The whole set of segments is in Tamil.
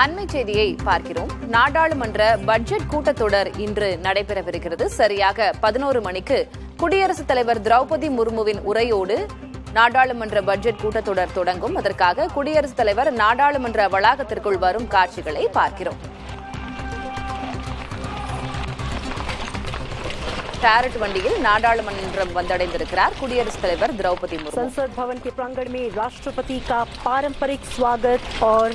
அண்மை செய்தியை பார்க்கிறோம். நாடாளுமன்ற பட்ஜெட் கூட்டத்தொடர் இன்று நடைபெறவிருக்கிறது. சரியாக 11 மணிக்கு குடியரசுத் தலைவர் திரௌபதி முர்முவின் உரையோடு நாடாளுமன்ற பட்ஜெட் கூட்டத்தொடர் தொடங்கும். அதற்காக குடியரசுத் தலைவர் நாடாளுமன்ற வளாகத்திற்குள் வரும் காட்சிகளை பார்க்கிறோம். पैरेट वंडिயில் நாடாளுமன்றம் வந்தடைந்திருக்கிறார் कुडियरसुत தலைவர் द्रौपदी मुर्मू। संसद भवन के प्रांगण में राष्ट्रपति का पारंपरिक स्वागत और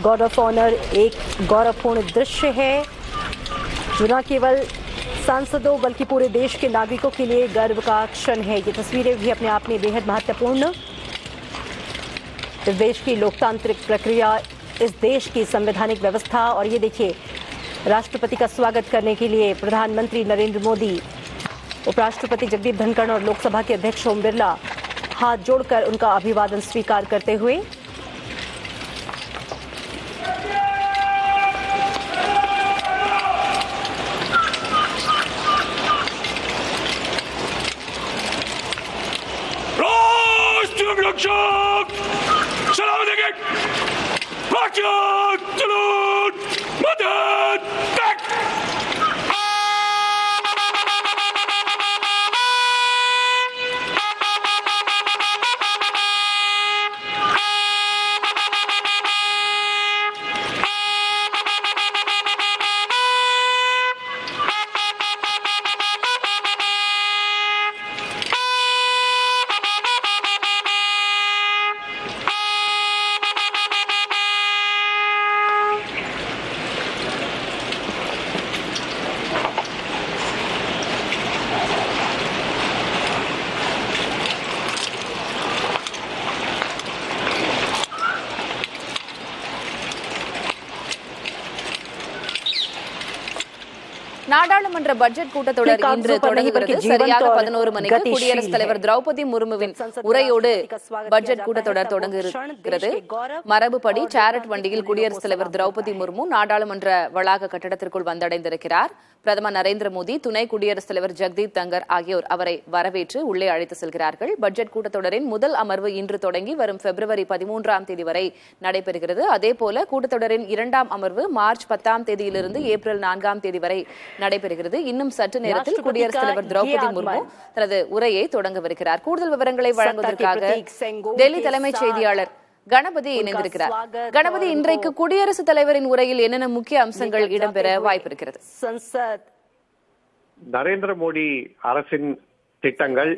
गार्ड ऑफ ऑनर एक गौरवपूर्ण दृश्य है जो न केवल सांसदों बल्कि पूरे देश के नागरिकों के लिए गर्व का क्षण है। ये तस्वीरें भी अपने आप में बेहद महत्वपूर्ण। इस देश की लोकतांत्रिक प्रक्रिया, इस देश की संवैधानिक व्यवस्था और ये देखिए राष्ट्रपति का स्वागत करने के लिए प्रधानमंत्री नरेंद्र मोदी, उपराष्ट्रपति जगदीप धनखड़ और लोकसभा के अध्यक्ष ओम बिरला हाथ जोड़कर उनका अभिवादन स्वीकार करते हुए நாடாளுமன்ற பட்ஜெட் கூட்டத்தொடர் இன்று தொடங்குகிறது. சரியாக 11 மணிக்கு குடியரசுத் தலைவர் திரௌபதி முர்முவின் உரையோடு பட்ஜெட் கூட்டத்தொடர் தொடங்குகிறது. மரபுப்படி சேரட் வண்டியில் குடியரசுத் தலைவர் திரௌபதி முர்மு நாடாளுமன்ற வளாக கட்டடத்திற்குள் வந்தடைந்திருக்கிறார். பிரதமர் நரேந்திர மோடி, துணை குடியரசுத் தலைவர் ஜெகதீப் தங்கர் ஆகியோர் அவரை வரவேற்று உள்ளே அழைத்து செல்கிறார்கள். பட்ஜெட் கூட்டத்தொடரின் முதல் அமர்வு இன்று தொடங்கி வரும் பிப்ரவரி 13ஆம் தேதி வரை நடைபெறுகிறது. அதேபோல கூட்டத்தொடரின் 2ஆம் அமர்வு மார்ச் 10ஆம் தேதியிலிருந்து ஏப்ரல் 4ஆம் தேதி வரை நடைபெறுகிறது. இன்னும் சற்று நேரத்தில் குடியரசுத் தலைவர் திரௌபதி முர்மு தனது உரையை தொடங்கவிருக்கிறார். கூடுதல் விவரங்களை வழங்குவதற்காக டெல்லி தலைமைச் செய்தியாளர் கணபதி இணைந்திருக்கிறார். கணபதி, இன்றைக்கு குடியரசுத் தலைவரின் உரையில் என்னென்ன முக்கிய அம்சங்கள் இடம்பெற வாய்ப்பிருக்கிறது? நரேந்திர மோடி அரசின் திட்டங்கள்,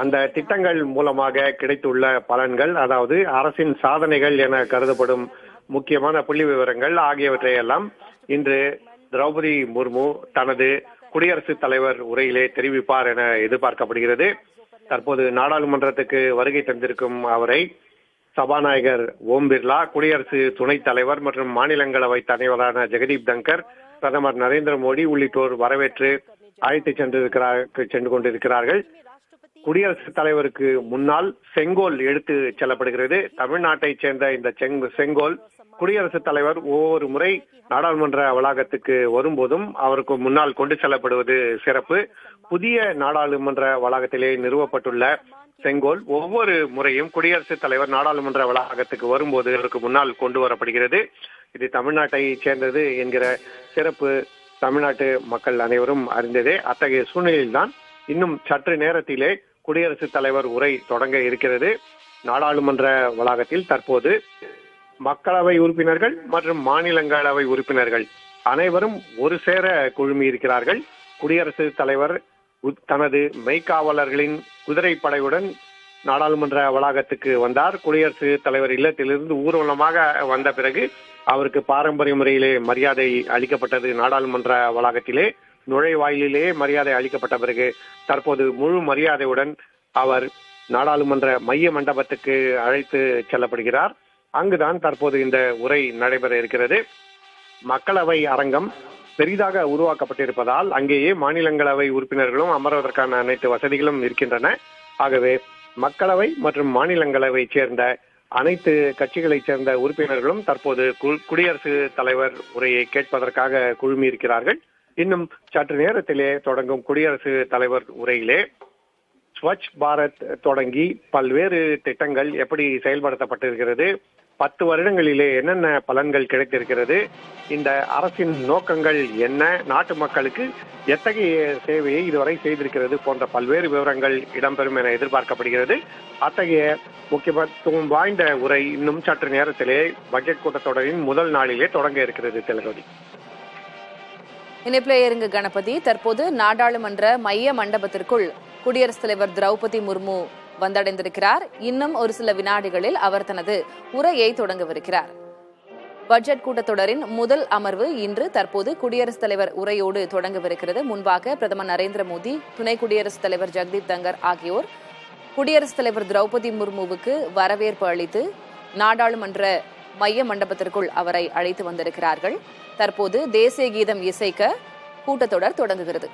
அந்த திட்டங்கள் மூலமாக கிடைத்துள்ள பலன்கள், அதாவது அரசின் சாதனைகள் என கருதப்படும் முக்கியமான புள்ளி விவரங்கள் ஆகியவற்றையெல்லாம் இன்று திரௌபதி முர்மு தனது குடியரசுத் தலைவர் உரையிலே தெரிவிப்பார் என எதிர்பார்க்கப்படுகிறது. தற்போது நாடாளுமன்றத்துக்கு வருகை தந்திருக்கும் அவரை சபாநாயகர் ஓம் பிர்லா, குடியரசு துணைத் தலைவர் மற்றும் மாநிலங்களவை தலைவரான ஜெகதீப் தங்கர், பிரதமர் நரேந்திர மோடி உள்ளிட்டோர் வரவேற்று அழைத்து சென்று கொண்டிருக்கிறார்கள். குடியரசுத் தலைவருக்கு முன்னால் செங்கோல் எடுத்து செல்லப்படுகிறது. தமிழ்நாட்டைச் சேர்ந்த இந்த செங்கோல் குடியரசுத் தலைவர் ஒவ்வொரு முறை நாடாளுமன்ற வளாகத்துக்கு வரும்போதும் அவருக்கு முன்னால் கொண்டு செல்லப்படுவது சிறப்பு. புதிய நாடாளுமன்ற வளாகத்திலே நிறுவப்பட்டுள்ள செங்கோல் ஒவ்வொரு முறையும் குடியரசுத் தலைவர் நாடாளுமன்ற வளாகத்துக்கு வரும்போது அவருக்கு முன்னால் கொண்டு வரப்படுகிறது. இது தமிழ்நாட்டை சேர்ந்தது என்கிற சிறப்பு தமிழ்நாட்டு மக்கள் அனைவரும் அறிந்ததே. அத்தகைய சூழ்நிலையில்தான் இன்னும் சற்று நேரத்திலே குடியரசுத் தலைவர் உரை தொடங்க இருக்கிறது. நாடாளுமன்ற வளாகத்தில் தற்போது மக்களவை உறுப்பினர்கள் மற்றும் மாநிலங்களவை உறுப்பினர்கள் அனைவரும் ஒரு சேர குழுமி இருக்கிறார்கள். குடியரசுத் தலைவர் தனது மெய்க்காவலர்களின் குதிரைப்படையுடன் நாடாளுமன்ற வளாகத்துக்கு வந்தார். குடியரசுத் தலைவர் இல்லத்திலிருந்து ஊர்வலமாக வந்த பிறகு அவருக்கு பாரம்பரிய முறையிலே மரியாதை அளிக்கப்பட்டது. நாடாளுமன்ற வளாகத்திலே நுழைவாயிலே மரியாதை அளிக்கப்பட்ட பிறகு தற்போது முழு மரியாதையுடன் அவர் நாடாளுமன்ற மைய மண்டபத்துக்கு அழைத்து செல்லப்படுகிறார். அங்குதான் தற்போது இந்த உரை நடைபெற இருக்கிறது. மக்களவை அரங்கம் பெரிதாக உருவாக்கப்பட்டிருப்பதால் அங்கேயே மாநிலங்களவை உறுப்பினர்களும் அமர்வதற்கான அனைத்து வசதிகளும் இருக்கின்றன. ஆகவே மக்களவை மற்றும் மாநிலங்களவை சேர்ந்த அனைத்து கட்சிகளைச் சேர்ந்த உறுப்பினர்களும் தற்போது குடியரசுத் தலைவர் உரையை கேட்பதற்காக குழுமி இருக்கிறார்கள். இன்னும் சற்று நேரத்திலே தொடங்கும் குடியரசுத் தலைவர் உரையிலே ஸ்வச் பாரத் தொடங்கி பல்வேறு திட்டங்கள் எப்படி செயல்படுத்தப்பட்டிருக்கிறது, 10 வருடங்களிலே என்னென்ன பலன்கள் கிடைத்திருக்கிறது, இந்த அரசின் நோக்கங்கள் என்ன, நாட்டு மக்களுக்கு எத்தகைய சேவையை இதுவரை செய்திருக்கிறது போன்ற பல்வேறு விவரங்கள் இடம்பெறும் என எதிர்பார்க்கப்படுகிறது. அத்தகைய முக்கியத்துவம் வாய்ந்த உரை இன்னும் சற்று நேரத்திலே பட்ஜெட் கூட்டத்தொடரின் முதல் நாளிலே தொடங்க இருக்கிறது. திலகவதி, இணைப்பிலே இருங்க கணபதி. தற்போது நாடாளுமன்ற மைய மண்டபத்திற்குள் குடியரசுத் தலைவர் திரௌபதி முர்மு வந்தடைந்திருக்கிறார். இன்னும் ஒரு சில வினாடிகளில் அவர் தனது உரையை தொடங்கவிருக்கிறார். பட்ஜெட் கூட்டத்தொடரின் முதல் அமர்வு இன்று தற்போது குடியரசுத் தலைவர் உரையோடு தொடங்கவிருக்கிறது. முன்பாக பிரதமர் நரேந்திர மோடி, துணை குடியரசுத் தலைவர் ஜெகதீப் தங்கர் ஆகியோர் குடியரசுத் தலைவர் திரௌபதி முர்முவுக்கு வரவேற்பு அளித்து நாடாளுமன்ற மைய மண்டபத்திற்குள் அவரை அழைத்து வந்திருக்கிறார்கள். தற்போது தேசிய கீதம் இசைக்க கூட்டத்தொடர் தொடங்குகிறது.